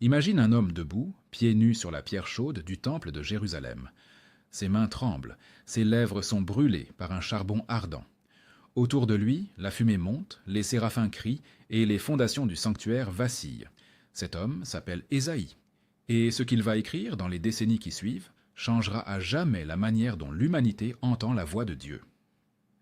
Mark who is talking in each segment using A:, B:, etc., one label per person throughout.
A: Imagine un homme debout, pieds nus sur la pierre chaude du temple de Jérusalem. Ses mains tremblent, ses lèvres sont brûlées par un charbon ardent. Autour de lui, la fumée monte, les séraphins crient et les fondations du sanctuaire vacillent. Cet homme s'appelle Ésaïe, et ce qu'il va écrire dans les décennies qui suivent changera à jamais la manière dont l'humanité entend la voix de Dieu.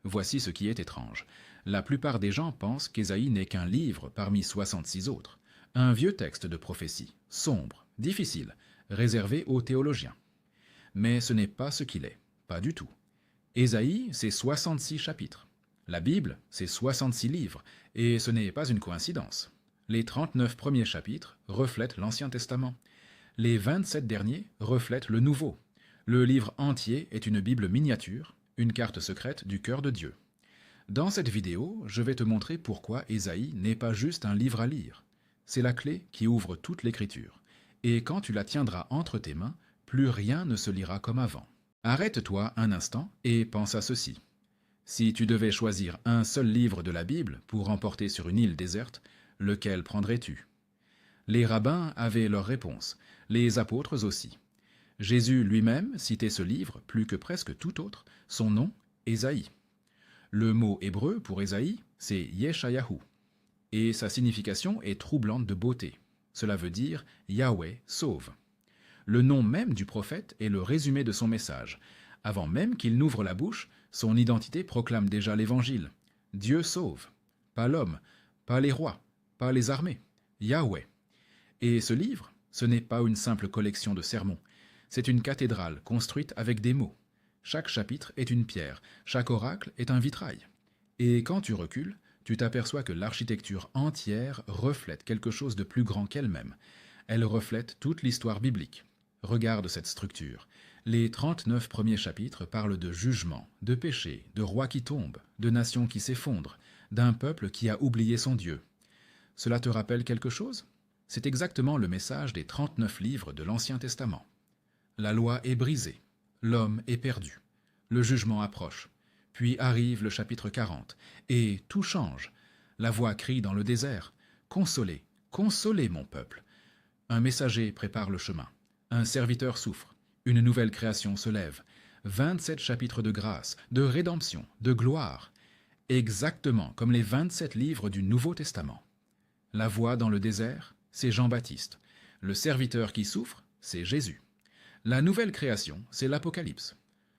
A: Voici ce qui est étrange. La plupart des gens pensent qu'Ésaïe n'est qu'un livre parmi 66 autres, un vieux texte de prophétie, sombre, difficile, réservé aux théologiens. Mais ce n'est pas ce qu'il est, pas du tout. Ésaïe, c'est 66 chapitres. La Bible, c'est 66 livres, et ce n'est pas une coïncidence. Les 39 premiers chapitres reflètent l'Ancien Testament. Les 27 derniers reflètent le Nouveau. Le livre entier est une Bible miniature, une carte secrète du cœur de Dieu. Dans cette vidéo, je vais te montrer pourquoi Ésaïe n'est pas juste un livre à lire. C'est la clé qui ouvre toute l'Écriture. Et quand tu la tiendras entre tes mains, plus rien ne se lira comme avant. Arrête-toi un instant et pense à ceci. Si tu devais choisir un seul livre de la Bible pour emporter sur une île déserte, lequel prendrais-tu? Les rabbins avaient leur réponse, les apôtres aussi. Jésus lui-même citait ce livre plus que presque tout autre, son nom, Ésaïe. Le mot hébreu pour Ésaïe, c'est Yeshayahu, et sa signification est troublante de beauté. Cela veut dire Yahweh sauve. Le nom même du prophète est le résumé de son message. Avant même qu'il n'ouvre la bouche, son identité proclame déjà l'Évangile. Dieu sauve, pas l'homme, pas les rois, pas les armées, Yahweh. Et ce livre, ce n'est pas une simple collection de sermons, c'est une cathédrale construite avec des mots. Chaque chapitre est une pierre, chaque oracle est un vitrail. Et quand tu recules, tu t'aperçois que l'architecture entière reflète quelque chose de plus grand qu'elle-même. Elle reflète toute l'histoire biblique. Regarde cette structure. Les 39 premiers chapitres parlent de jugement, de péché, de rois qui tombent, de nations qui s'effondrent, d'un peuple qui a oublié son Dieu. Cela te rappelle quelque chose? C'est exactement le message des 39 livres de l'Ancien Testament. La loi est brisée, l'homme est perdu, le jugement approche. Puis arrive le chapitre 40, et tout change. La voix crie dans le désert, « Consolez, consolez mon peuple !» Un messager prépare le chemin. Un serviteur souffre. Une nouvelle création se lève. 27 chapitres de grâce, de rédemption, de gloire. Exactement comme les 27 livres du Nouveau Testament. La voix dans le désert, c'est Jean-Baptiste. Le serviteur qui souffre, c'est Jésus. La nouvelle création, c'est l'Apocalypse.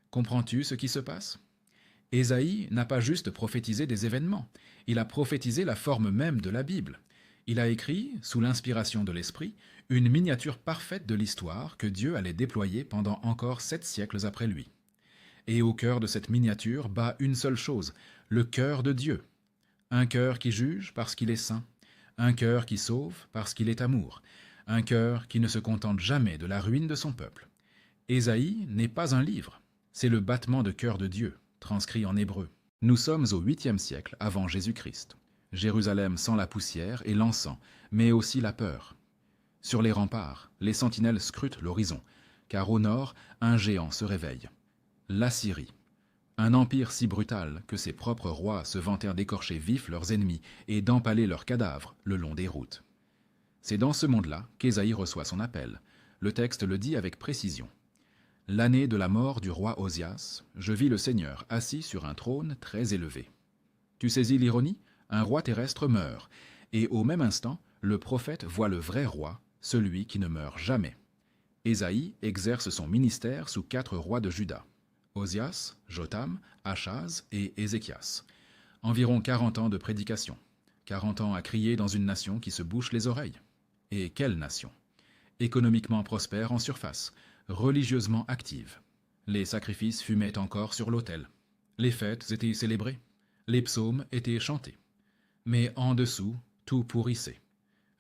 A: Comprends-tu ce qui se passe? Ésaïe n'a pas juste prophétisé des événements, il a prophétisé la forme même de la Bible. Il a écrit, sous l'inspiration de l'Esprit, une miniature parfaite de l'histoire que Dieu allait déployer pendant encore 7 siècles après lui. Et au cœur de cette miniature bat une seule chose, le cœur de Dieu. Un cœur qui juge parce qu'il est saint, un cœur qui sauve parce qu'il est amour, un cœur qui ne se contente jamais de la ruine de son peuple. Ésaïe n'est pas un livre, c'est le battement de cœur de Dieu, transcrit en hébreu. Nous sommes au 8e siècle avant Jésus-Christ. Jérusalem sent la poussière et l'encens, mais aussi la peur. Sur les remparts, les sentinelles scrutent l'horizon, car au nord, un géant se réveille. L'Assyrie. Un empire si brutal que ses propres rois se vantèrent d'écorcher vifs leurs ennemis et d'empaler leurs cadavres le long des routes. C'est dans ce monde-là qu'Ésaïe reçoit son appel. Le texte le dit avec précision. L'année de la mort du roi Osias, je vis le Seigneur assis sur un trône très élevé. Tu saisis l'ironie? Un roi terrestre meurt, et au même instant, le prophète voit le vrai roi, celui qui ne meurt jamais. Ésaïe exerce son ministère sous 4 rois de Juda. Osias, Jotham, Achaz et Ézéchias. Environ 40 ans de prédication. 40 ans à crier dans une nation qui se bouche les oreilles. Et quelle nation! Économiquement prospère en surface, religieusement active. Les sacrifices fumaient encore sur l'autel. Les fêtes étaient célébrées. Les psaumes étaient chantés. Mais en dessous, tout pourrissait.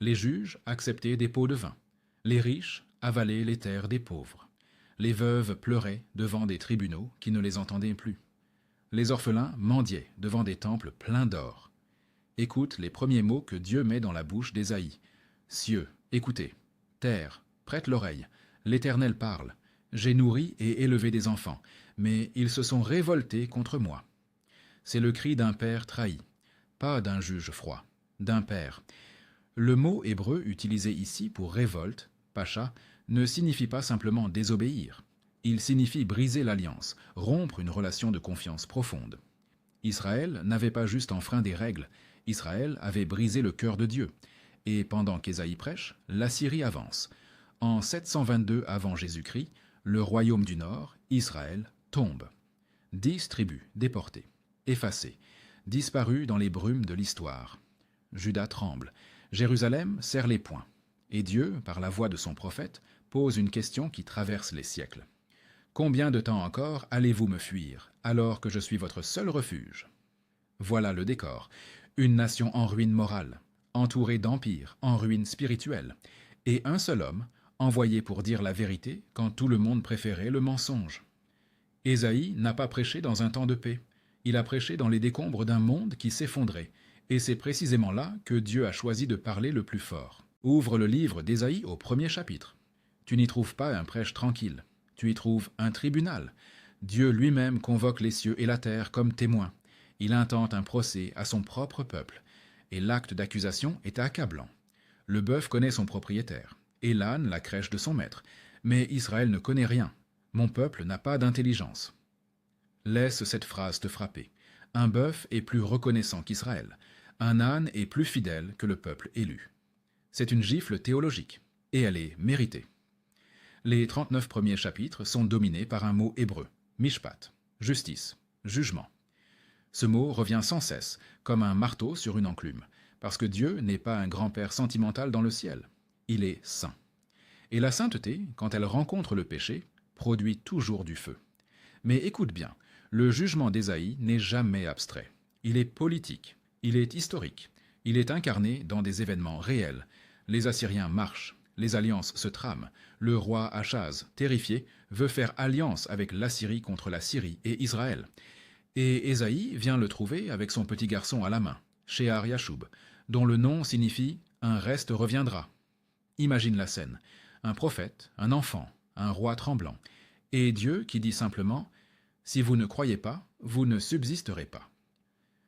A: Les juges acceptaient des pots de vin. Les riches avalaient les terres des pauvres. Les veuves pleuraient devant des tribunaux qui ne les entendaient plus. Les orphelins mendiaient devant des temples pleins d'or. Écoute les premiers mots que Dieu met dans la bouche d'Ésaïe. Cieux, écoutez. Terre, prête l'oreille. L'Éternel parle. J'ai nourri et élevé des enfants, mais ils se sont révoltés contre moi. C'est le cri d'un père trahi, pas d'un juge froid, d'un père. Le mot hébreu utilisé ici pour révolte, pacha, ne signifie pas simplement désobéir. Il signifie briser l'alliance, rompre une relation de confiance profonde. Israël n'avait pas juste enfreint des règles, Israël avait brisé le cœur de Dieu. Et pendant qu'Ésaïe prêche, l'Assyrie avance. En 722 avant Jésus-Christ, le royaume du Nord, Israël, tombe. 10 tribus déportées, effacées, disparues dans les brumes de l'histoire. Juda tremble, Jérusalem serre les poings. Et Dieu, par la voix de son prophète, pose une question qui traverse les siècles. Combien de temps encore allez-vous me fuir, alors que je suis votre seul refuge? Voilà le décor. Une nation en ruine morale, entourée d'empires, en ruine spirituelle, et un seul homme, envoyé pour dire la vérité quand tout le monde préférait le mensonge. Ésaïe n'a pas prêché dans un temps de paix. Il a prêché dans les décombres d'un monde qui s'effondrait, et c'est précisément là que Dieu a choisi de parler le plus fort. Ouvre le livre d'Ésaïe au 1er chapitre. Tu n'y trouves pas un prêche tranquille. Tu y trouves un tribunal. Dieu lui-même convoque les cieux et la terre comme témoins. Il intente un procès à son propre peuple. Et l'acte d'accusation est accablant. Le bœuf connaît son propriétaire, et l'âne la crèche de son maître. Mais Israël ne connaît rien. Mon peuple n'a pas d'intelligence. Laisse cette phrase te frapper. Un bœuf est plus reconnaissant qu'Israël. Un âne est plus fidèle que le peuple élu. C'est une gifle théologique, et elle est méritée. Les 39 premiers chapitres sont dominés par un mot hébreu, mishpat, justice, jugement. Ce mot revient sans cesse, comme un marteau sur une enclume, parce que Dieu n'est pas un grand-père sentimental dans le ciel. Il est saint. Et la sainteté, quand elle rencontre le péché, produit toujours du feu. Mais écoute bien, le jugement d'Ésaïe n'est jamais abstrait. Il est politique, il est historique, il est incarné dans des événements réels. Les Assyriens marchent. Les alliances se trament. Le roi Achaz, terrifié, veut faire alliance avec l'Assyrie contre la Syrie et Israël. Et Ésaïe vient le trouver avec son petit garçon à la main, Shear Yashub, dont le nom signifie « un reste reviendra ». Imagine la scène. Un prophète, un enfant, un roi tremblant. Et Dieu qui dit simplement « si vous ne croyez pas, vous ne subsisterez pas ».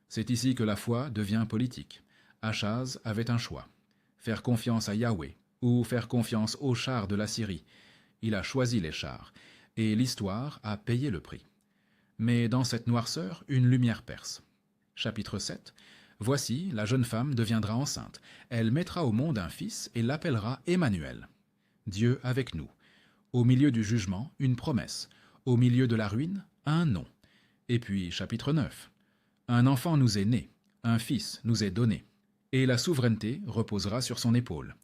A: C'est ici que la foi devient politique. Achaz avait un choix. Faire confiance à Yahweh, ou faire confiance aux chars de la Syrie. Il a choisi les chars, et l'histoire a payé le prix. Mais dans cette noirceur, une lumière perce. Chapitre 7. Voici, la jeune femme deviendra enceinte. Elle mettra au monde un fils et l'appellera Emmanuel. Dieu avec nous. Au milieu du jugement, une promesse. Au milieu de la ruine, un nom. Et puis, chapitre 9. Un enfant nous est né, un fils nous est donné, et la souveraineté reposera sur son épaule.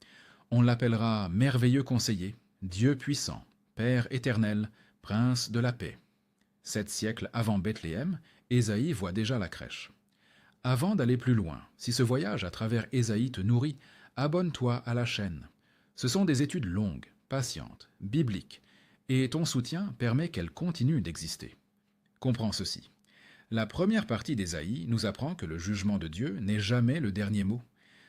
A: On l'appellera merveilleux conseiller, Dieu puissant, Père éternel, Prince de la paix. 7 siècles avant Bethléem, Ésaïe voit déjà la crèche. Avant d'aller plus loin, si ce voyage à travers Ésaïe te nourrit, abonne-toi à la chaîne. Ce sont des études longues, patientes, bibliques, et ton soutien permet qu'elles continuent d'exister. Comprends ceci. La première partie d'Ésaïe nous apprend que le jugement de Dieu n'est jamais le dernier mot.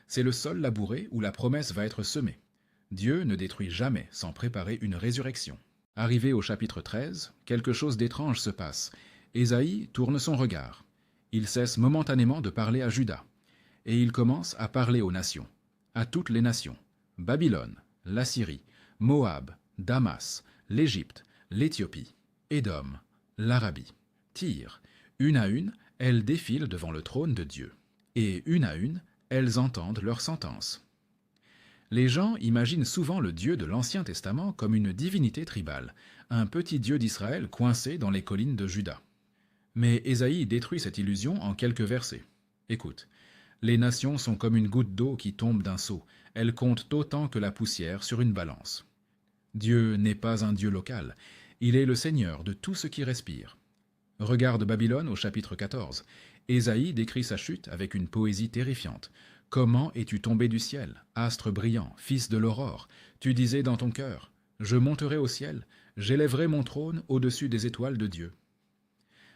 A: C'est le sol labouré où la promesse va être semée. Dieu ne détruit jamais sans préparer une résurrection. Arrivé au chapitre 13, quelque chose d'étrange se passe. Ésaïe tourne son regard. Il cesse momentanément de parler à Juda. Et il commence à parler aux nations, à toutes les nations. Babylone, l'Assyrie, Moab, Damas, l'Égypte, l'Éthiopie, Édom, l'Arabie, Tyr. Une à une, elles défilent devant le trône de Dieu. Et une à une, elles entendent leur sentence. Les gens imaginent souvent le Dieu de l'Ancien Testament comme une divinité tribale, un petit Dieu d'Israël coincé dans les collines de Juda. Mais Ésaïe détruit cette illusion en quelques versets. Écoute, les nations sont comme une goutte d'eau qui tombe d'un seau, elles comptent autant que la poussière sur une balance. Dieu n'est pas un Dieu local, il est le Seigneur de tout ce qui respire. Regarde Babylone au chapitre 14. Ésaïe décrit sa chute avec une poésie terrifiante. « Comment es-tu tombé du ciel, astre brillant, fils de l'aurore? Tu disais dans ton cœur, « Je monterai au ciel, j'élèverai mon trône au-dessus des étoiles de Dieu. »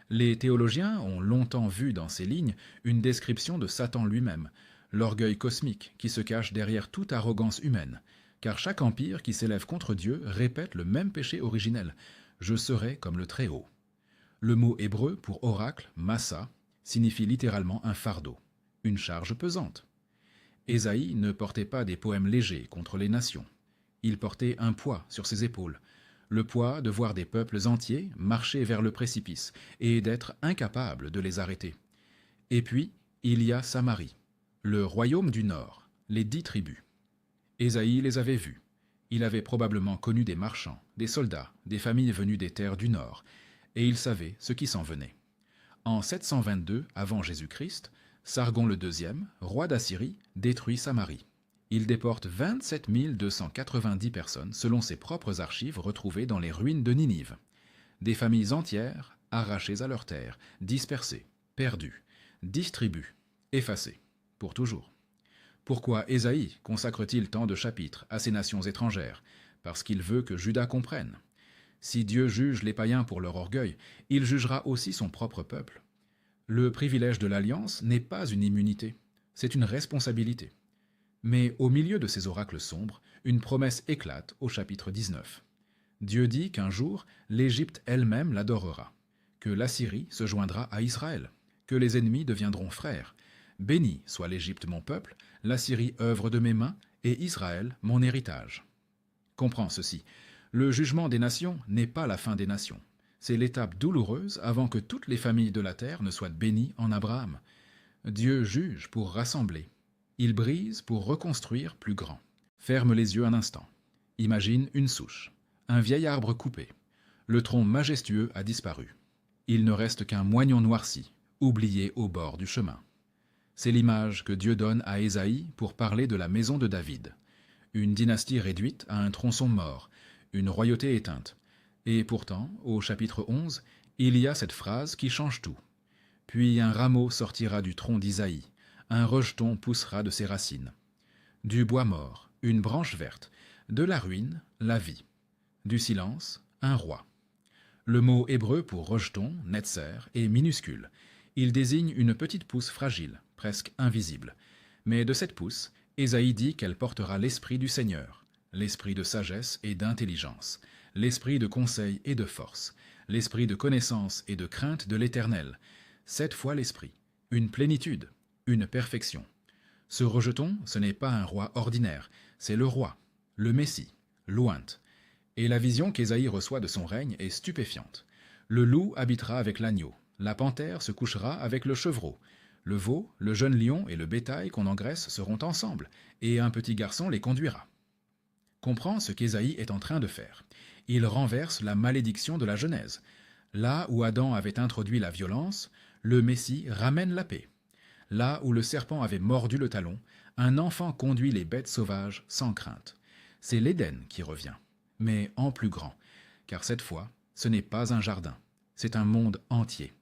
A: Les théologiens ont longtemps vu dans ces lignes une description de Satan lui-même, l'orgueil cosmique qui se cache derrière toute arrogance humaine, car chaque empire qui s'élève contre Dieu répète le même péché originel. « Je serai comme le Très-Haut ». Le mot hébreu pour oracle, massa, signifie littéralement un fardeau, une charge pesante. Ésaïe ne portait pas des poèmes légers contre les nations. Il portait un poids sur ses épaules, le poids de voir des peuples entiers marcher vers le précipice et d'être incapables de les arrêter. Et puis, il y a Samarie, le royaume du Nord, les 10 tribus. Ésaïe les avait vus. Il avait probablement connu des marchands, des soldats, des familles venues des terres du Nord, et il savait ce qui s'en venait. En 722 avant Jésus-Christ, Sargon le II, roi d'Assyrie, détruit Samarie. Il déporte 27 290 personnes selon ses propres archives retrouvées dans les ruines de Ninive. Des familles entières arrachées à leurs terres, dispersées, perdues, 10 tribus, effacées, pour toujours. Pourquoi Ésaïe consacre-t-il tant de chapitres à ces nations étrangères? Parce qu'il veut que Juda comprenne. Si Dieu juge les païens pour leur orgueil, il jugera aussi son propre peuple. Le privilège de l'alliance n'est pas une immunité, c'est une responsabilité. Mais au milieu de ces oracles sombres, une promesse éclate au chapitre 19. Dieu dit qu'un jour, l'Égypte elle-même l'adorera, que l'Assyrie se joindra à Israël, que les ennemis deviendront frères. Béni soit l'Égypte mon peuple, l'Assyrie œuvre de mes mains, et Israël mon héritage. Comprends ceci, le jugement des nations n'est pas la fin des nations. C'est l'étape douloureuse avant que toutes les familles de la terre ne soient bénies en Abraham. Dieu juge pour rassembler. Il brise pour reconstruire plus grand. Ferme les yeux un instant. Imagine une souche, un vieil arbre coupé. Le tronc majestueux a disparu. Il ne reste qu'un moignon noirci, oublié au bord du chemin. C'est l'image que Dieu donne à Ésaïe pour parler de la maison de David. Une dynastie réduite à un tronçon mort, une royauté éteinte. Et pourtant, au chapitre 11, il y a cette phrase qui change tout. « Puis un rameau sortira du tronc d'Isaïe, un rejeton poussera de ses racines. Du bois mort, une branche verte, de la ruine, la vie. Du silence, un roi. » Le mot hébreu pour rejeton, netzer, est minuscule. Il désigne une petite pousse fragile, presque invisible. Mais de cette pousse, Ésaïe dit qu'elle portera l'esprit du Seigneur, l'esprit de sagesse et d'intelligence, l'esprit de conseil et de force, l'esprit de connaissance et de crainte de l'Éternel. 7 fois l'esprit, une plénitude, une perfection. Ce rejeton, ce n'est pas un roi ordinaire, c'est le roi, le Messie, l'Ouint. Et la vision qu'Ésaïe reçoit de son règne est stupéfiante. Le loup habitera avec l'agneau, la panthère se couchera avec le chevreau, le veau, le jeune lion et le bétail qu'on engraisse seront ensemble, et un petit garçon les conduira. Comprends ce qu'Ésaïe est en train de faire. Il renverse la malédiction de la Genèse. Là où Adam avait introduit la violence, le Messie ramène la paix. Là où le serpent avait mordu le talon, un enfant conduit les bêtes sauvages sans crainte. C'est l'Éden qui revient, mais en plus grand, car cette fois, ce n'est pas un jardin, c'est un monde entier.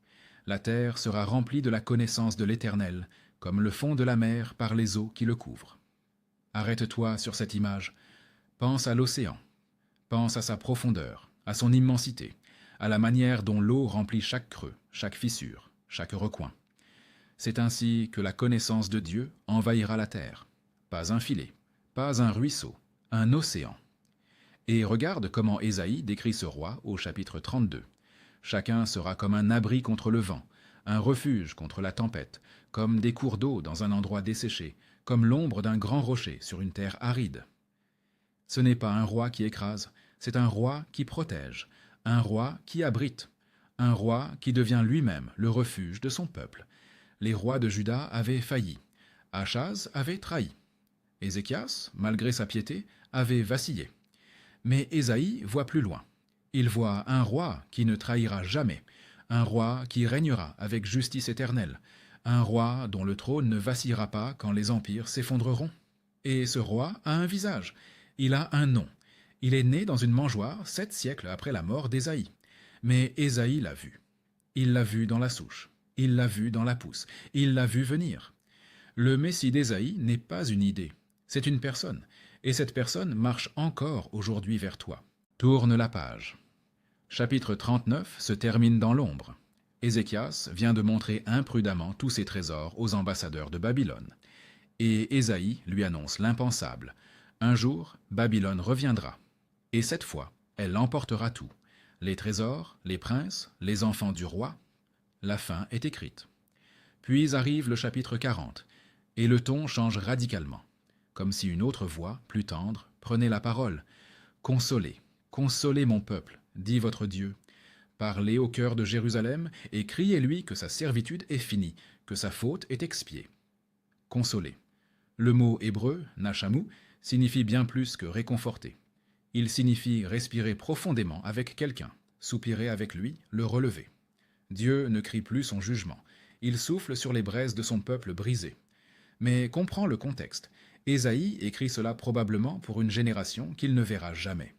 A: La terre sera remplie de la connaissance de l'Éternel, comme le fond de la mer par les eaux qui le couvrent. Arrête-toi sur cette image. Pense à l'océan. Pense à sa profondeur, à son immensité, à la manière dont l'eau remplit chaque creux, chaque fissure, chaque recoin. C'est ainsi que la connaissance de Dieu envahira la terre. Pas un filet, pas un ruisseau, un océan. Et regarde comment Ésaïe décrit ce roi au chapitre 32. Chacun sera comme un abri contre le vent, un refuge contre la tempête, comme des cours d'eau dans un endroit desséché, comme l'ombre d'un grand rocher sur une terre aride. Ce n'est pas un roi qui écrase, c'est un roi qui protège, un roi qui abrite, un roi qui devient lui-même le refuge de son peuple. Les rois de Juda avaient failli, Achaz avait trahi, Ézéchias, malgré sa piété, avait vacillé. Mais Ésaïe voit plus loin. Il voit un roi qui ne trahira jamais, un roi qui régnera avec justice éternelle, un roi dont le trône ne vacillera pas quand les empires s'effondreront. Et ce roi a un visage, il a un nom. Il est né dans une mangeoire 7 siècles après la mort d'Ésaïe. Mais Ésaïe l'a vu. Il l'a vu dans la souche, il l'a vu dans la pousse, il l'a vu venir. Le Messie d'Ésaïe n'est pas une idée, c'est une personne, et cette personne marche encore aujourd'hui vers toi. Tourne la page. Chapitre 39 se termine dans l'ombre. Ézéchias vient de montrer imprudemment tous ses trésors aux ambassadeurs de Babylone. Et Ésaïe lui annonce l'impensable. Un jour, Babylone reviendra. Et cette fois, elle emportera tout. Les trésors, les princes, les enfants du roi. La fin est écrite. Puis arrive le chapitre 40. et le ton change radicalement, comme si une autre voix, plus tendre, prenait la parole. « Consolez, consolez mon peuple, dit votre Dieu. Parlez au cœur de Jérusalem et criez-lui que sa servitude est finie, que sa faute est expiée. » Consoler. Le mot hébreu, nachamou, signifie bien plus que réconforter. Il signifie respirer profondément avec quelqu'un, soupirer avec lui, le relever. Dieu ne crie plus son jugement. Il souffle sur les braises de son peuple brisé. Mais comprends le contexte. Ésaïe écrit cela probablement pour une génération qu'il ne verra jamais.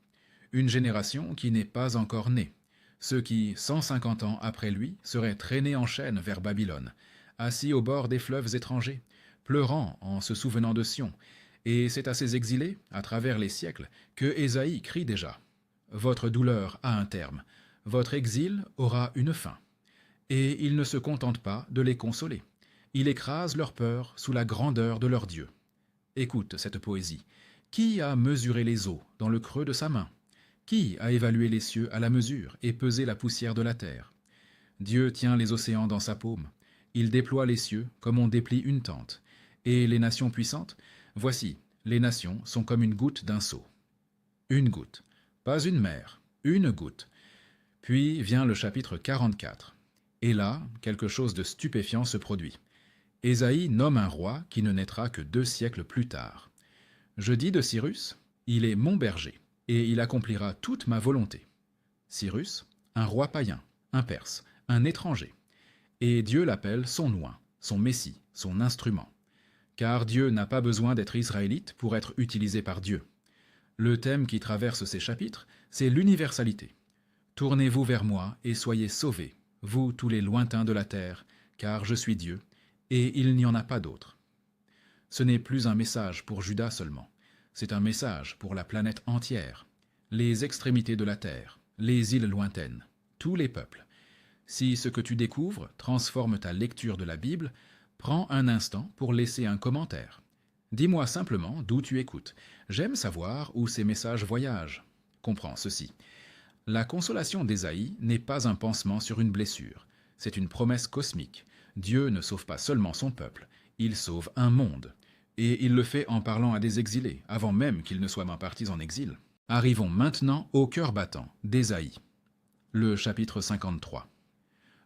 A: Une génération qui n'est pas encore née. Ceux qui, 150 ans après lui, seraient traînés en chaîne vers Babylone, assis au bord des fleuves étrangers, pleurant en se souvenant de Sion. Et c'est à ces exilés, à travers les siècles, que Ésaïe crie déjà. Votre douleur a un terme, votre exil aura une fin. Et il ne se contente pas de les consoler. Il écrase leur peur sous la grandeur de leur Dieu. Écoute cette poésie. Qui a mesuré les eaux dans le creux de sa main? Qui a évalué les cieux à la mesure et pesé la poussière de la terre? Dieu tient les océans dans sa paume. Il déploie les cieux comme on déplie une tente. Et les nations puissantes? Voici, les nations sont comme une goutte d'un seau. Une goutte, pas une mer, une goutte. Puis vient le chapitre 44. Et là, quelque chose de stupéfiant se produit. Ésaïe nomme un roi qui ne naîtra que 2 siècles plus tard. Je dis de Cyrus, il est mon berger, et il accomplira toute ma volonté. Cyrus, un roi païen, un Perse, un étranger. Et Dieu l'appelle son oint, son messie, son instrument. Car Dieu n'a pas besoin d'être israélite pour être utilisé par Dieu. Le thème qui traverse ces chapitres, c'est l'universalité. Tournez-vous vers moi et soyez sauvés, vous tous les lointains de la terre, car je suis Dieu, et il n'y en a pas d'autre. Ce n'est plus un message pour Juda seulement, c'est un message pour la planète entière, les extrémités de la terre, les îles lointaines, tous les peuples. Si ce que tu découvres transforme ta lecture de la Bible, prends un instant pour laisser un commentaire. Dis-moi simplement d'où tu écoutes. J'aime savoir où ces messages voyagent. Comprends ceci. La consolation d'Ésaïe n'est pas un pansement sur une blessure. C'est une promesse cosmique. Dieu ne sauve pas seulement son peuple, il sauve un monde. Et il le fait en parlant à des exilés, avant même qu'ils ne soient même partis en exil. Arrivons maintenant au cœur battant d'Ésaïe. Le chapitre 53.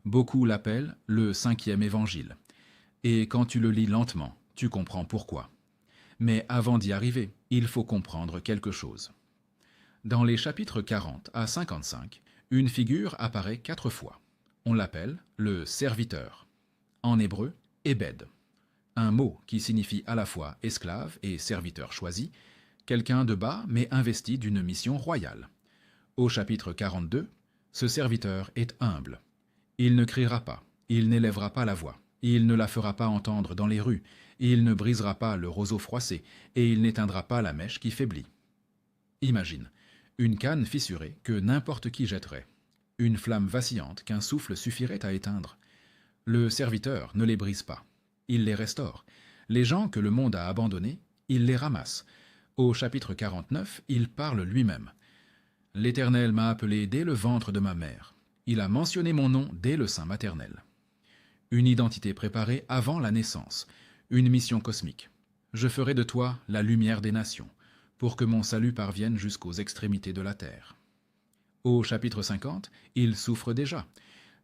A: Beaucoup l'appellent le 5e évangile. Et quand tu le lis lentement, tu comprends pourquoi. Mais avant d'y arriver, il faut comprendre quelque chose. Dans les chapitres 40 à 55, une figure apparaît 4 fois. On l'appelle le serviteur. En hébreu, Ebed. Un mot qui signifie à la fois esclave et serviteur choisi, quelqu'un de bas mais investi d'une mission royale. Au chapitre 42, ce serviteur est humble. Il ne criera pas, il n'élèvera pas la voix, il ne la fera pas entendre dans les rues, il ne brisera pas le roseau froissé, et il n'éteindra pas la mèche qui faiblit. Imagine, une canne fissurée que n'importe qui jetterait, une flamme vacillante qu'un souffle suffirait à éteindre. Le serviteur ne les brise pas, il les restaure. Les gens que le monde a abandonnés, il les ramasse. Au chapitre 49, il parle lui-même. « L'Éternel m'a appelé dès le ventre de ma mère. Il a mentionné mon nom dès le sein maternel. » Une identité préparée avant la naissance, une mission cosmique. Je ferai de toi la lumière des nations, pour que mon salut parvienne jusqu'aux extrémités de la terre. Au chapitre 50, il souffre déjà.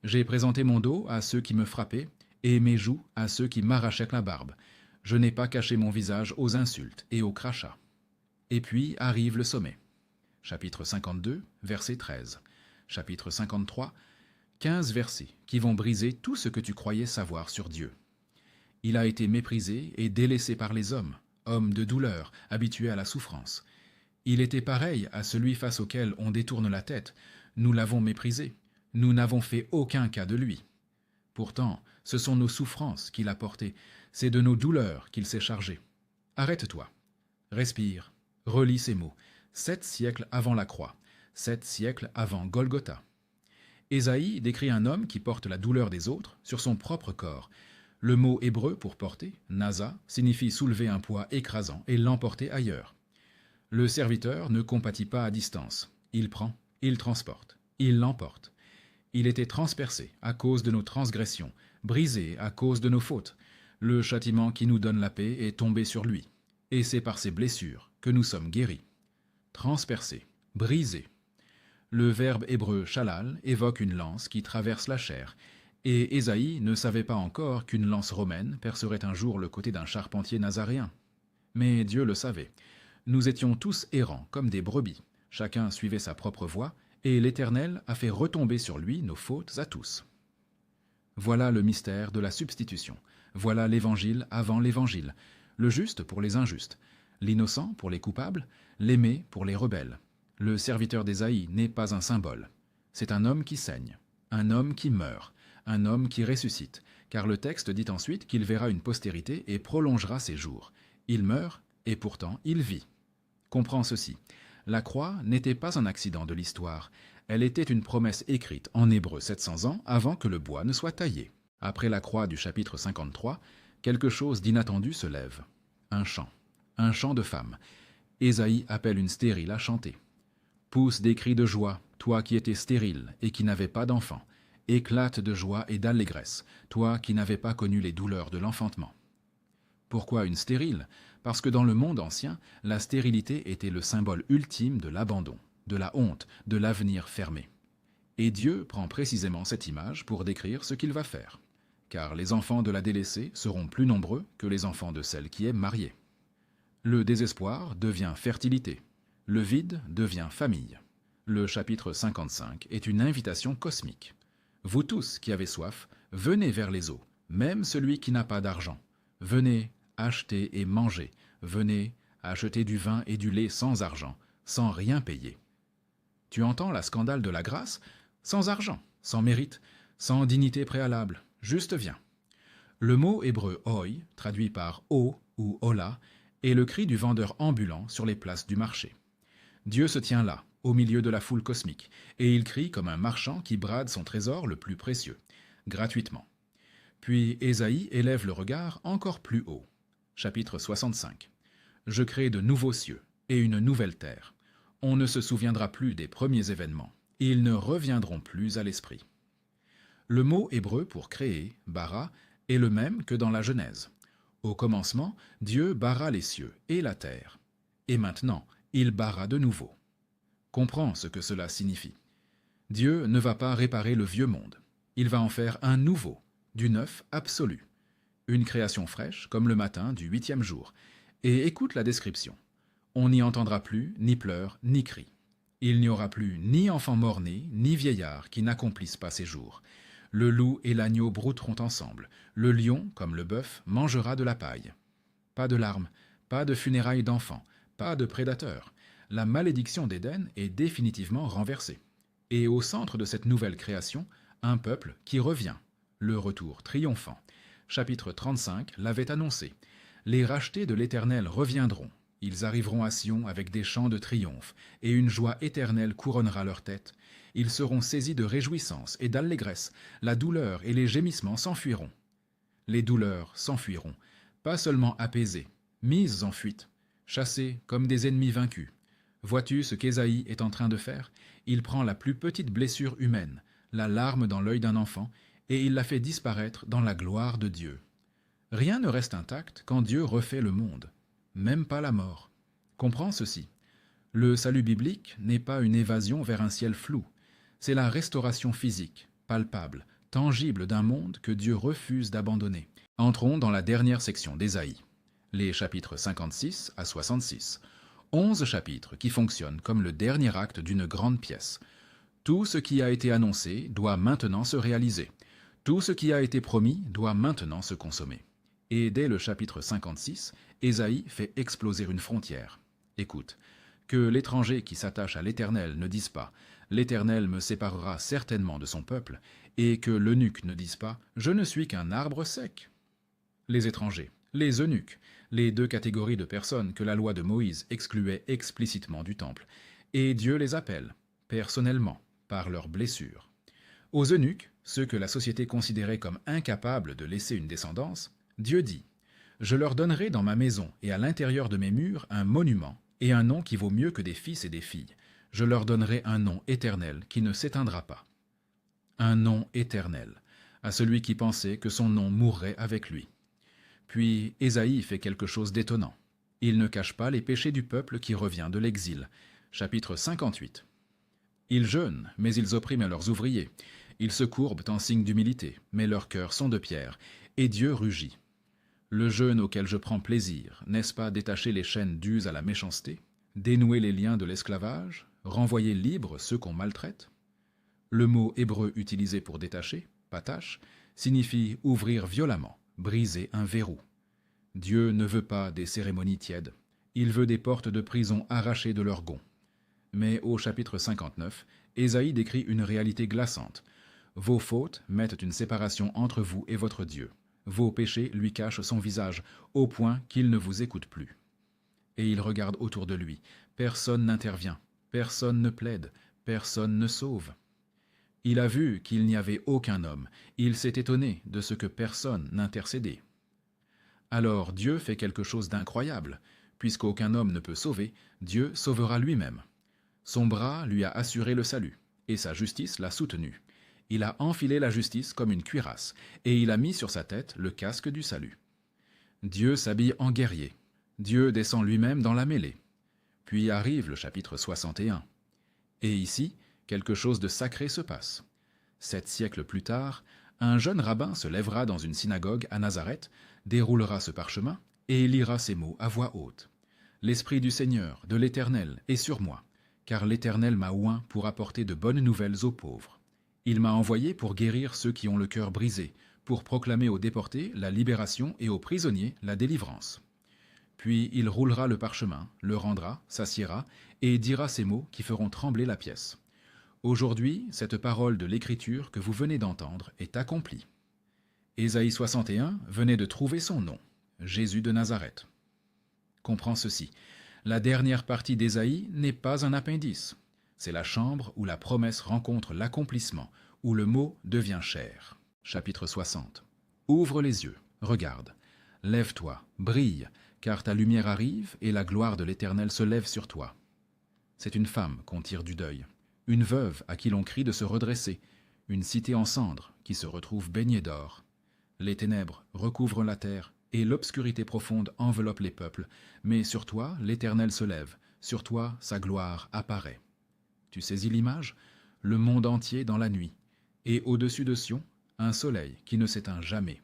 A: J'ai présenté mon dos à ceux qui me frappaient, et mes joues à ceux qui m'arrachaient la barbe. Je n'ai pas caché mon visage aux insultes et aux crachats. Et puis arrive le sommet. Chapitre 52, verset 13. Chapitre 53, 15 versets qui vont briser tout ce que tu croyais savoir sur Dieu. Il a été méprisé et délaissé par les hommes, hommes de douleur, habitués à la souffrance. Il était pareil à celui face auquel on détourne la tête. Nous l'avons méprisé. Nous n'avons fait aucun cas de lui. Pourtant, ce sont nos souffrances qu'il a portées, c'est de nos douleurs qu'il s'est chargé. Arrête-toi, respire, relis ces mots. 7 siècles avant la croix, 7 siècles avant Golgotha. Ésaïe décrit un homme qui porte la douleur des autres sur son propre corps. Le mot hébreu pour porter, nasa, signifie soulever un poids écrasant et l'emporter ailleurs. Le serviteur ne compatit pas à distance. Il prend, il transporte, il l'emporte. Il était transpercé à cause de nos transgressions, brisé à cause de nos fautes. Le châtiment qui nous donne la paix est tombé sur lui, et c'est par ses blessures que nous sommes guéris. Transpercé, brisé. Le verbe hébreu shalal évoque une lance qui traverse la chair, et Ésaïe ne savait pas encore qu'une lance romaine percerait un jour le côté d'un charpentier nazaréen. Mais Dieu le savait. Nous étions tous errants comme des brebis. Chacun suivait sa propre voie, et l'Éternel a fait retomber sur lui nos fautes à tous. Voilà le mystère de la substitution. Voilà l'Évangile avant l'Évangile. Le juste pour les injustes, l'innocent pour les coupables, l'aimé pour les rebelles. Le serviteur d'Ésaïe n'est pas un symbole. C'est un homme qui saigne, un homme qui meurt, un homme qui ressuscite, car le texte dit ensuite qu'il verra une postérité et prolongera ses jours. Il meurt, et pourtant il vit. Comprends ceci. La croix n'était pas un accident de l'histoire. Elle était une promesse écrite en hébreu 700 ans avant que le bois ne soit taillé. Après la croix du chapitre 53, quelque chose d'inattendu se lève. Un chant de femme. Ésaïe appelle une stérile à chanter. Pousse des cris de joie, toi qui étais stérile et qui n'avais pas d'enfant. Éclate de joie et d'allégresse, toi qui n'avais pas connu les douleurs de l'enfantement. Pourquoi une stérile? Parce que dans le monde ancien, la stérilité était le symbole ultime de l'abandon, de la honte, de l'avenir fermé. Et Dieu prend précisément cette image pour décrire ce qu'il va faire. Car les enfants de la délaissée seront plus nombreux que les enfants de celle qui est mariée. Le désespoir devient fertilité. Le vide devient famille. Le chapitre 55 est une invitation cosmique. Vous tous qui avez soif, venez vers les eaux, même celui qui n'a pas d'argent. Venez acheter et manger. Venez acheter du vin et du lait sans argent, sans rien payer. Tu entends la scandale de la grâce? Sans argent, sans mérite, sans dignité préalable, juste viens. Le mot hébreu oi, traduit par o ou ola, est le cri du vendeur ambulant sur les places du marché. Dieu se tient là, au milieu de la foule cosmique, et il crie comme un marchand qui brade son trésor le plus précieux, gratuitement. Puis Ésaïe élève le regard encore plus haut. Chapitre 65. Je crée de nouveaux cieux et une nouvelle terre. On ne se souviendra plus des premiers événements. Ils ne reviendront plus à l'esprit. Le mot hébreu pour créer, bara, est le même que dans la Genèse. Au commencement, Dieu bara les cieux et la terre. Et maintenant, il bara de nouveau. Comprends ce que cela signifie. Dieu ne va pas réparer le vieux monde. Il va en faire un nouveau, du neuf absolu. Une création fraîche, comme le matin du 8e jour. Et écoute la description. On n'y entendra plus ni pleurs ni cris. Il n'y aura plus ni enfant mort-né, ni vieillard qui n'accomplissent pas ses jours. Le loup et l'agneau brouteront ensemble. Le lion, comme le bœuf, mangera de la paille. Pas de larmes, pas de funérailles d'enfants, pas de prédateurs. La malédiction d'Éden est définitivement renversée. Et au centre de cette nouvelle création, un peuple qui revient. Le retour triomphant. Chapitre 35 l'avait annoncé. Les rachetés de l'Éternel reviendront. Ils arriveront à Sion avec des chants de triomphe, et une joie éternelle couronnera leur tête. Ils seront saisis de réjouissance et d'allégresse. La douleur et les gémissements s'enfuiront. Les douleurs s'enfuiront, pas seulement apaisées, mises en fuite, chassées comme des ennemis vaincus. Vois-tu ce qu'Ésaïe est en train de faire? Il prend la plus petite blessure humaine, la larme dans l'œil d'un enfant, et il la fait disparaître dans la gloire de Dieu. Rien ne reste intact quand Dieu refait le monde, même pas la mort. Comprends ceci. Le salut biblique n'est pas une évasion vers un ciel flou. C'est la restauration physique, palpable, tangible d'un monde que Dieu refuse d'abandonner. Entrons dans la dernière section d'Ésaïe, les chapitres 56 à 66. 11 chapitres qui fonctionnent comme le dernier acte d'une grande pièce. Tout ce qui a été annoncé doit maintenant se réaliser. Tout ce qui a été promis doit maintenant se consommer. Et dès le chapitre 56, Ésaïe fait exploser une frontière. Écoute, que l'étranger qui s'attache à l'Éternel ne dise pas « L'Éternel me séparera certainement de son peuple » et que l'eunuque ne dise pas « Je ne suis qu'un arbre sec ». Les étrangers, les eunuques, les deux catégories de personnes que la loi de Moïse excluait explicitement du temple, et Dieu les appelle, personnellement, par leurs blessures. Aux eunuques, ceux que la société considérait comme incapables de laisser une descendance, Dieu dit « Je leur donnerai dans ma maison et à l'intérieur de mes murs un monument et un nom qui vaut mieux que des fils et des filles. Je leur donnerai un nom éternel qui ne s'éteindra pas. » Un nom éternel, à celui qui pensait que son nom mourrait avec lui. Puis Ésaïe fait quelque chose d'étonnant. Il ne cache pas les péchés du peuple qui revient de l'exil. Chapitre 58. Ils jeûnent, mais ils oppriment leurs ouvriers. Ils se courbent en signe d'humilité, mais leurs cœurs sont de pierre, et Dieu rugit. Le jeûne auquel je prends plaisir, n'est-ce pas détacher les chaînes dues à la méchanceté, dénouer les liens de l'esclavage, renvoyer libres ceux qu'on maltraite? Le mot hébreu utilisé pour détacher, patache, signifie ouvrir violemment, briser un verrou. Dieu ne veut pas des cérémonies tièdes, il veut des portes de prison arrachées de leurs gonds. Mais au chapitre 59, Ésaïe décrit une réalité glaçante. Vos fautes mettent une séparation entre vous et votre Dieu. Vos péchés lui cachent son visage, au point qu'il ne vous écoute plus. Et il regarde autour de lui. Personne n'intervient, personne ne plaide, personne ne sauve. Il a vu qu'il n'y avait aucun homme. Il s'est étonné de ce que personne n'intercédait. Alors Dieu fait quelque chose d'incroyable. Puisqu'aucun homme ne peut sauver, Dieu sauvera lui-même. Son bras lui a assuré le salut, et sa justice l'a soutenu. Il a enfilé la justice comme une cuirasse, et il a mis sur sa tête le casque du salut. Dieu s'habille en guerrier. Dieu descend lui-même dans la mêlée. Puis arrive le chapitre 61. Et ici, quelque chose de sacré se passe. 7 siècles plus tard, un jeune rabbin se lèvera dans une synagogue à Nazareth, déroulera ce parchemin, et lira ces mots à voix haute. « L'Esprit du Seigneur, de l'Éternel, est sur moi, car l'Éternel m'a oint pour apporter de bonnes nouvelles aux pauvres. Il m'a envoyé pour guérir ceux qui ont le cœur brisé, pour proclamer aux déportés la libération et aux prisonniers la délivrance. » Puis il roulera le parchemin, le rendra, s'assiera, et dira ces mots qui feront trembler la pièce. Aujourd'hui, cette parole de l'Écriture que vous venez d'entendre est accomplie. Ésaïe 61 venait de trouver son nom, Jésus de Nazareth. Comprends ceci, la dernière partie d'Ésaïe n'est pas un appendice. C'est la chambre où la promesse rencontre l'accomplissement, où le mot devient chair. Chapitre 60. Ouvre les yeux, regarde. Lève-toi, brille, car ta lumière arrive et la gloire de l'Éternel se lève sur toi. C'est une femme qu'on tire du deuil, une veuve à qui l'on crie de se redresser, une cité en cendres qui se retrouve baignée d'or. Les ténèbres recouvrent la terre et l'obscurité profonde enveloppe les peuples, mais sur toi l'Éternel se lève, sur toi sa gloire apparaît. Tu saisis l'image? Le monde entier dans la nuit, et au-dessus de Sion, un soleil qui ne s'éteint jamais.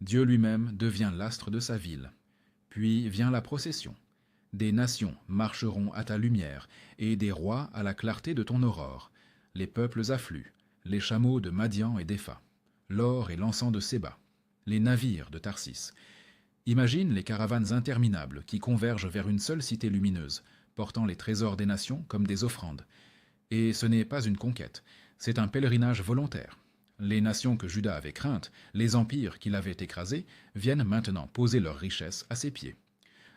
A: Dieu lui-même devient l'astre de sa ville. Puis vient la procession. Des nations marcheront à ta lumière, et des rois à la clarté de ton aurore. Les peuples affluent, les chameaux de Madian et d'Épha, l'or et l'encens de Séba, les navires de Tarsis. Imagine les caravanes interminables qui convergent vers une seule cité lumineuse, portant les trésors des nations comme des offrandes. Et ce n'est pas une conquête, c'est un pèlerinage volontaire. Les nations que Juda avait craintes, les empires qu'il avait écrasés, viennent maintenant poser leurs richesses à ses pieds.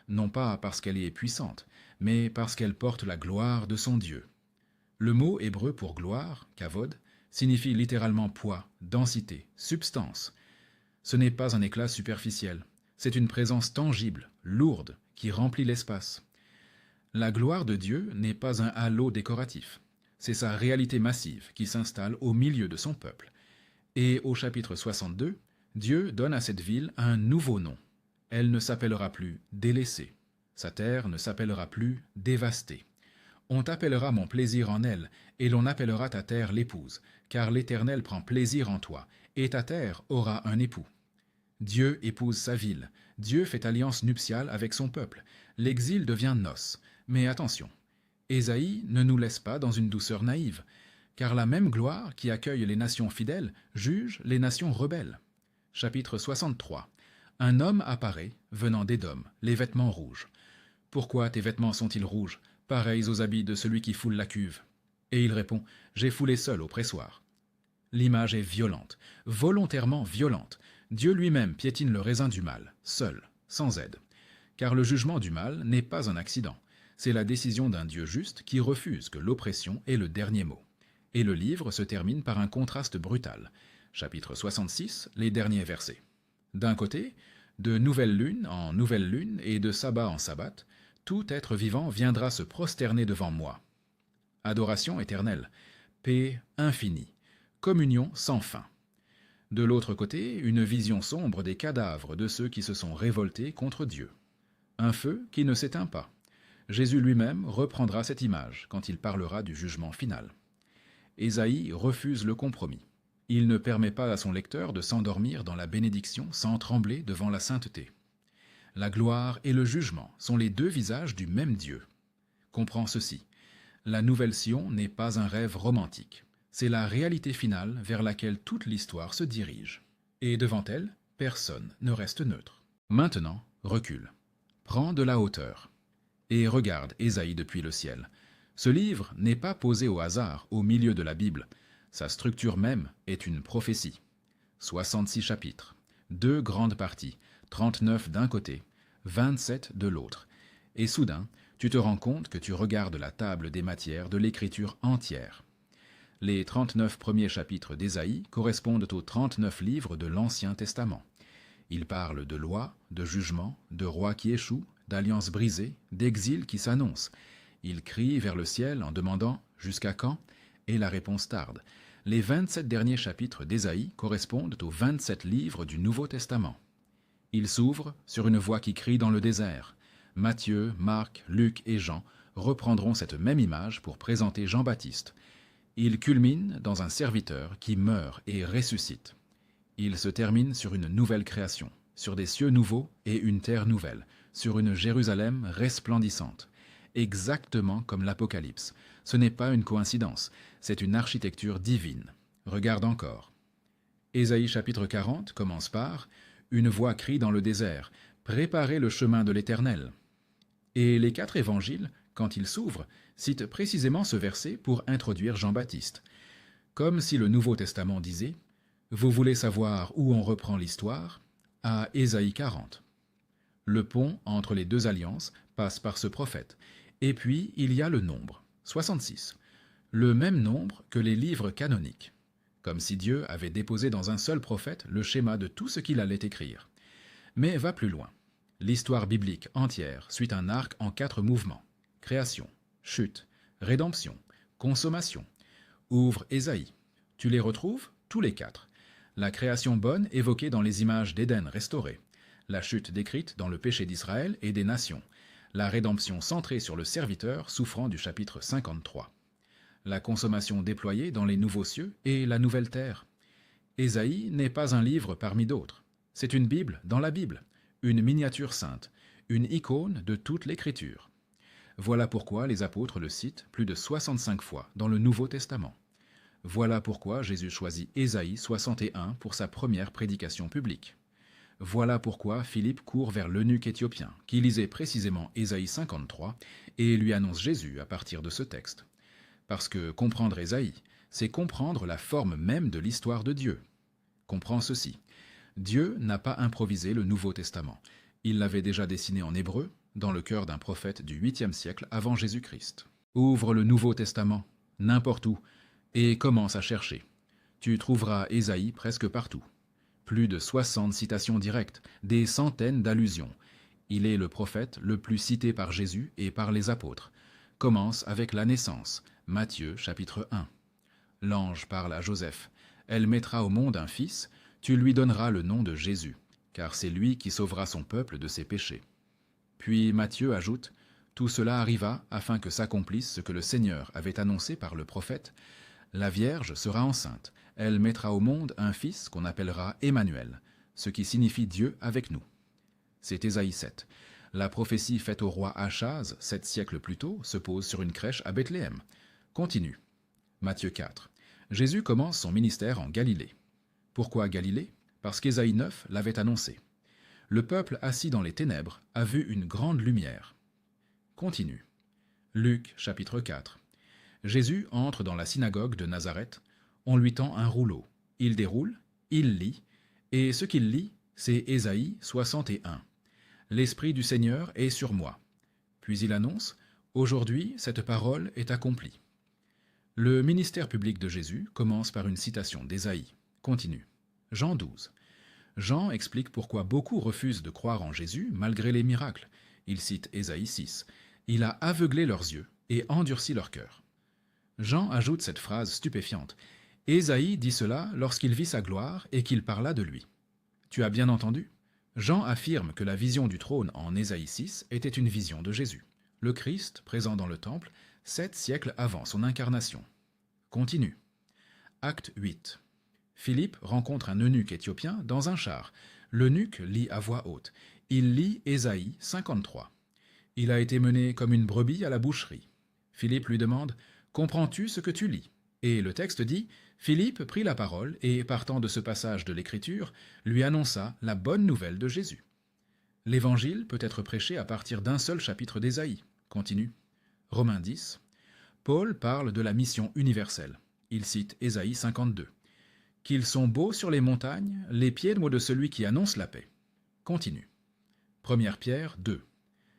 A: Non pas parce qu'elle est puissante, mais parce qu'elle porte la gloire de son Dieu. Le mot hébreu pour gloire, kavod, signifie littéralement poids, densité, substance. Ce n'est pas un éclat superficiel, c'est une présence tangible, lourde, qui remplit l'espace. La gloire de Dieu n'est pas un halo décoratif, c'est sa réalité massive qui s'installe au milieu de son peuple. Et au chapitre 62, Dieu donne à cette ville un nouveau nom. Elle ne s'appellera plus délaissée. Sa terre ne s'appellera plus dévastée. On t'appellera mon plaisir en elle, et l'on appellera ta terre l'épouse, car l'Éternel prend plaisir en toi, et ta terre aura un époux. Dieu épouse sa ville, Dieu fait alliance nuptiale avec son peuple, l'exil devient noces. Mais attention, Ésaïe ne nous laisse pas dans une douceur naïve, car la même gloire qui accueille les nations fidèles juge les nations rebelles. Chapitre 63. Un homme apparaît, venant d'Édom, les vêtements rouges. Pourquoi tes vêtements sont-ils rouges, pareils aux habits de celui qui foule la cuve? Et il répond, j'ai foulé seul au pressoir. L'image est violente, volontairement violente. Dieu lui-même piétine le raisin du mal, seul, sans aide. Car le jugement du mal n'est pas un accident. C'est la décision d'un Dieu juste qui refuse que l'oppression ait le dernier mot. Et le livre se termine par un contraste brutal. Chapitre 66, les derniers versets. D'un côté, de nouvelle lune en nouvelle lune et de sabbat en sabbat, tout être vivant viendra se prosterner devant moi. Adoration éternelle, paix infinie, communion sans fin. De l'autre côté, une vision sombre des cadavres de ceux qui se sont révoltés contre Dieu. Un feu qui ne s'éteint pas. Jésus lui-même reprendra cette image quand il parlera du jugement final. Ésaïe refuse le compromis. Il ne permet pas à son lecteur de s'endormir dans la bénédiction sans trembler devant la sainteté. La gloire et le jugement sont les deux visages du même Dieu. Comprends ceci. La nouvelle Sion n'est pas un rêve romantique. C'est la réalité finale vers laquelle toute l'histoire se dirige. Et devant elle, personne ne reste neutre. Maintenant, recule. Prends de la hauteur. Et regarde Ésaïe depuis le ciel. Ce livre n'est pas posé au hasard au milieu de la Bible. Sa structure même est une prophétie. 66 chapitres, 2 grandes parties, 39 d'un côté, 27 de l'autre. Et soudain, tu te rends compte que tu regardes la table des matières de l'écriture entière. Les 39 premiers chapitres d'Ésaïe correspondent aux 39 livres de l'Ancien Testament. Ils parlent de lois, de jugements, de rois qui échouent, d'alliances brisées, d'exil qui s'annonce. Ils crient vers le ciel en demandant « Jusqu'à quand ?» et la réponse tarde. Les 27 derniers chapitres d'Ésaïe correspondent aux 27 livres du Nouveau Testament. Ils s'ouvrent sur une voix qui crie dans le désert. Matthieu, Marc, Luc et Jean reprendront cette même image pour présenter Jean-Baptiste. Il culmine dans un serviteur qui meurt et ressuscite. Il se termine sur une nouvelle création, sur des cieux nouveaux et une terre nouvelle, sur une Jérusalem resplendissante. Exactement comme l'Apocalypse. Ce n'est pas une coïncidence, c'est une architecture divine. Regarde encore. Ésaïe chapitre 40 commence par « Une voix crie dans le désert, préparez le chemin de l'Éternel ». Et les 4 évangiles, quand ils s'ouvrent, citent précisément ce verset pour introduire Jean-Baptiste. Comme si le Nouveau Testament disait « Vous voulez savoir où on reprend l'histoire ?» à Ésaïe 40. Le pont entre les deux alliances passe par ce prophète. Et puis, il y a le nombre, 66. Le même nombre que les livres canoniques. Comme si Dieu avait déposé dans un seul prophète le schéma de tout ce qu'il allait écrire. Mais va plus loin. L'histoire biblique entière suit un arc en 4 mouvements. Création, chute, rédemption, consommation. Ouvre Ésaïe. Tu les retrouves, tous les 4. La création bonne évoquée dans les images d'Éden restaurées. La chute décrite dans le péché d'Israël et des nations. La rédemption centrée sur le serviteur souffrant du chapitre 53. La consommation déployée dans les nouveaux cieux et la nouvelle terre. Ésaïe n'est pas un livre parmi d'autres. C'est une Bible dans la Bible, une miniature sainte, une icône de toute l'Écriture. Voilà pourquoi les apôtres le citent plus de 65 fois dans le Nouveau Testament. Voilà pourquoi Jésus choisit Ésaïe 61 pour sa première prédication publique. Voilà pourquoi Philippe court vers l'eunuque éthiopien, qui lisait précisément Ésaïe 53, et lui annonce Jésus à partir de ce texte. Parce que comprendre Ésaïe, c'est comprendre la forme même de l'histoire de Dieu. Comprends ceci. Dieu n'a pas improvisé le Nouveau Testament. Il l'avait déjà dessiné en hébreu, dans le cœur d'un prophète du 8e siècle avant Jésus-Christ. Ouvre le Nouveau Testament, n'importe où, et commence à chercher. Tu trouveras Ésaïe presque partout. Plus de 60 citations directes, des centaines d'allusions. Il est le prophète le plus cité par Jésus et par les apôtres. Commence avec la naissance, Matthieu chapitre 1. L'ange parle à Joseph. Elle mettra au monde un fils, tu lui donneras le nom de Jésus, car c'est lui qui sauvera son peuple de ses péchés. Puis Matthieu ajoute, tout cela arriva afin que s'accomplisse ce que le Seigneur avait annoncé par le prophète. La Vierge sera enceinte. Elle mettra au monde un fils qu'on appellera Emmanuel, ce qui signifie Dieu avec nous. C'est Ésaïe 7. La prophétie faite au roi Achaz, 7 siècles plus tôt, se pose sur une crèche à Bethléem. Continue. Matthieu 4. Jésus commence son ministère en Galilée. Pourquoi Galilée? Parce qu'Ésaïe 9 l'avait annoncé. Le peuple assis dans les ténèbres a vu une grande lumière. Continue. Luc chapitre 4. Jésus entre dans la synagogue de Nazareth. On lui tend un rouleau. Il déroule, il lit, et ce qu'il lit, c'est Ésaïe 61. L'Esprit du Seigneur est sur moi. Puis il annonce, aujourd'hui cette parole est accomplie. Le ministère public de Jésus commence par une citation d'Ésaïe. Continue. Jean 12. Jean explique pourquoi beaucoup refusent de croire en Jésus malgré les miracles. Il cite Ésaïe 6. Il a aveuglé leurs yeux et endurci leur cœur. Jean ajoute cette phrase stupéfiante. Ésaïe dit cela lorsqu'il vit sa gloire et qu'il parla de lui. Tu as bien entendu? Jean affirme que la vision du trône en Ésaïe 6 était une vision de Jésus, le Christ présent dans le temple 7 siècles avant son incarnation. Continue. Acte 8. Philippe rencontre un eunuque éthiopien dans un char. L'eunuque lit à voix haute. Il lit Ésaïe 53. Il a été mené comme une brebis à la boucherie. Philippe lui demande « Comprends-tu ce que tu lis ?» Et le texte dit « Philippe prit la parole et, partant de ce passage de l'Écriture, lui annonça la bonne nouvelle de Jésus. » L'Évangile peut être prêché à partir d'un seul chapitre d'Ésaïe. Continue. Romains 10. Paul parle de la mission universelle. Il cite Ésaïe 52. « Qu'ils sont beaux sur les montagnes, les pieds de celui qui annonce la paix. » Continue. 1 Pierre 2.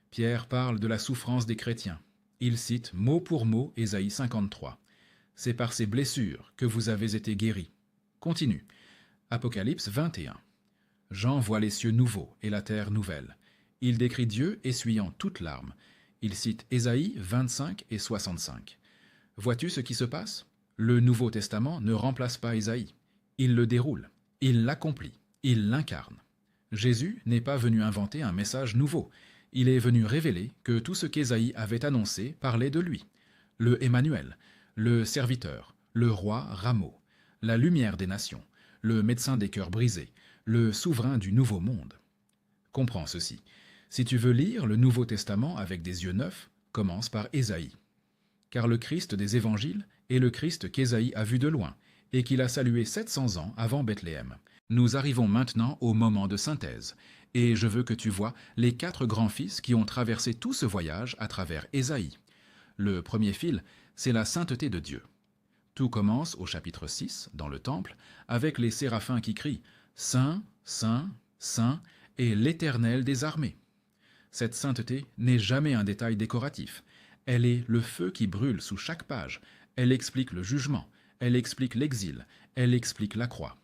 A: Pierre parle de la souffrance des chrétiens. Il cite mot pour mot Ésaïe 53. C'est par ces blessures que vous avez été guéris. Continue. Apocalypse 21. Jean voit les cieux nouveaux et la terre nouvelle. Il décrit Dieu essuyant toute larme. Il cite Ésaïe 25 et 65. Vois-tu ce qui se passe? Le Nouveau Testament ne remplace pas Ésaïe. Il le déroule, il l'accomplit, il l'incarne. Jésus n'est pas venu inventer un message nouveau. Il est venu révéler que tout ce qu'Ésaïe avait annoncé parlait de lui. Le Emmanuel, le serviteur, le roi Rameau, la lumière des nations, le médecin des cœurs brisés, le souverain du nouveau monde. Comprends ceci. Si tu veux lire le Nouveau Testament avec des yeux neufs, commence par Ésaïe. Car le Christ des évangiles est le Christ qu'Ésaïe a vu de loin et qu'il a salué 700 ans avant Bethléem. Nous arrivons maintenant au moment de synthèse, et je veux que tu vois les 4 grands fils qui ont traversé tout ce voyage à travers Ésaïe. Le premier fil, c'est la sainteté de Dieu. Tout commence au chapitre 6, dans le temple, avec les séraphins qui crient « Saint, Saint, Saint et l'Éternel des armées ». Cette sainteté n'est jamais un détail décoratif. Elle est le feu qui brûle sous chaque page. Elle explique le jugement, elle explique l'exil, elle explique la croix.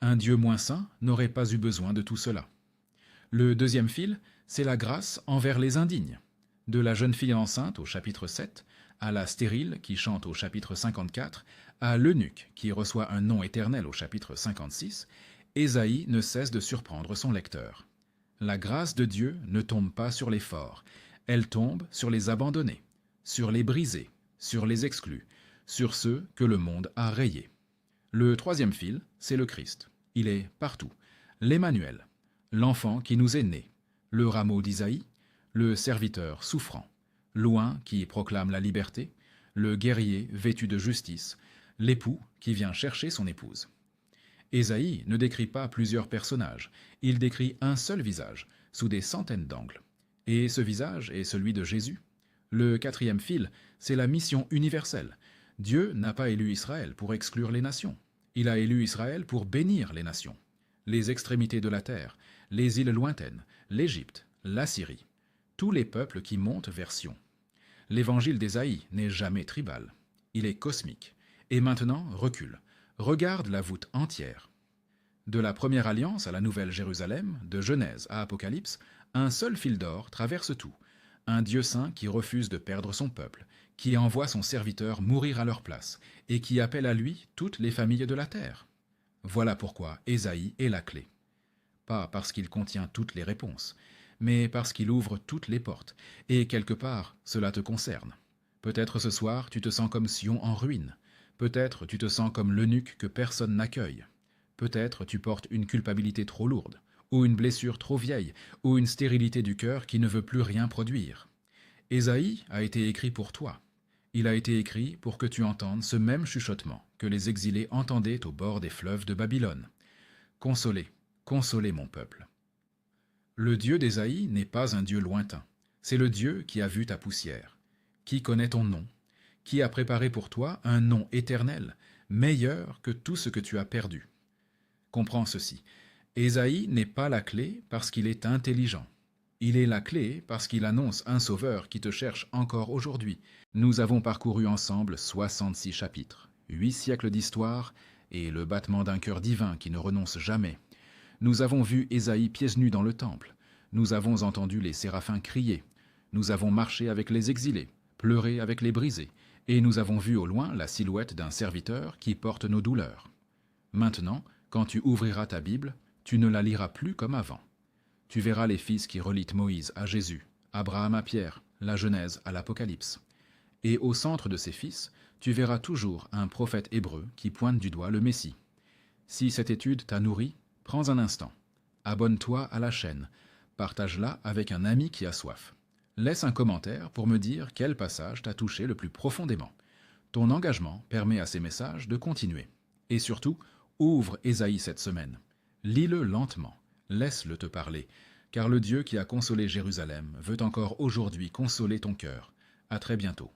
A: Un Dieu moins saint n'aurait pas eu besoin de tout cela. Le deuxième fil, c'est la grâce envers les indignes. De la jeune fille enceinte au chapitre 7, à la stérile qui chante au chapitre 54, à l'eunuque qui reçoit un nom éternel au chapitre 56, Ésaïe ne cesse de surprendre son lecteur. La grâce de Dieu ne tombe pas sur les forts, elle tombe sur les abandonnés, sur les brisés, sur les exclus, sur ceux que le monde a rayés. Le troisième fil, c'est le Christ. Il est partout. L'Emmanuel, l'enfant qui nous est né, le rameau d'Isaïe, le serviteur souffrant, loin qui proclame la liberté, le guerrier vêtu de justice, l'époux qui vient chercher son épouse. Ésaïe ne décrit pas plusieurs personnages, il décrit un seul visage, sous des centaines d'angles. Et ce visage est celui de Jésus. Le quatrième fil, c'est la mission universelle. Dieu n'a pas élu Israël pour exclure les nations. Il a élu Israël pour bénir les nations. Les extrémités de la terre, les îles lointaines, l'Égypte, la Syrie, tous les peuples qui montent vers Sion. L'évangile d'Ésaïe n'est jamais tribal. Il est cosmique. Et maintenant, recule. Regarde la voûte entière. De la première alliance à la nouvelle Jérusalem, de Genèse à Apocalypse, un seul fil d'or traverse tout. Un Dieu saint qui refuse de perdre son peuple, qui envoie son serviteur mourir à leur place et qui appelle à lui toutes les familles de la terre. Voilà pourquoi Ésaïe est la clé. Pas parce qu'il contient toutes les réponses, mais parce qu'il ouvre toutes les portes, et quelque part, cela te concerne. Peut-être ce soir, tu te sens comme Sion en ruine. Peut-être tu te sens comme l'eunuque que personne n'accueille. Peut-être tu portes une culpabilité trop lourde, ou une blessure trop vieille, ou une stérilité du cœur qui ne veut plus rien produire. Ésaïe a été écrit pour toi. Il a été écrit pour que tu entendes ce même chuchotement que les exilés entendaient au bord des fleuves de Babylone. Consolez, consolez mon peuple. Le Dieu d'Ésaïe n'est pas un Dieu lointain. C'est le Dieu qui a vu ta poussière, qui connaît ton nom, qui a préparé pour toi un nom éternel, meilleur que tout ce que tu as perdu. Comprends ceci. Ésaïe n'est pas la clé parce qu'il est intelligent. Il est la clé parce qu'il annonce un sauveur qui te cherche encore aujourd'hui. Nous avons parcouru ensemble 66 chapitres, 8 siècles d'histoire et le battement d'un cœur divin qui ne renonce jamais. Nous avons vu Ésaïe pieds nus dans le temple. Nous avons entendu les séraphins crier. Nous avons marché avec les exilés, pleuré avec les brisés, et nous avons vu au loin la silhouette d'un serviteur qui porte nos douleurs. Maintenant, quand tu ouvriras ta Bible, tu ne la liras plus comme avant. Tu verras les fils qui relient Moïse à Jésus, Abraham à Pierre, la Genèse à l'Apocalypse. Et au centre de ces fils, tu verras toujours un prophète hébreu qui pointe du doigt le Messie. Si cette étude t'a nourri, prends un instant. Abonne-toi à la chaîne. Partage-la avec un ami qui a soif. Laisse un commentaire pour me dire quel passage t'a touché le plus profondément. Ton engagement permet à ces messages de continuer. Et surtout, ouvre Ésaïe cette semaine. Lis-le lentement. Laisse-le te parler. Car le Dieu qui a consolé Jérusalem veut encore aujourd'hui consoler ton cœur. À très bientôt.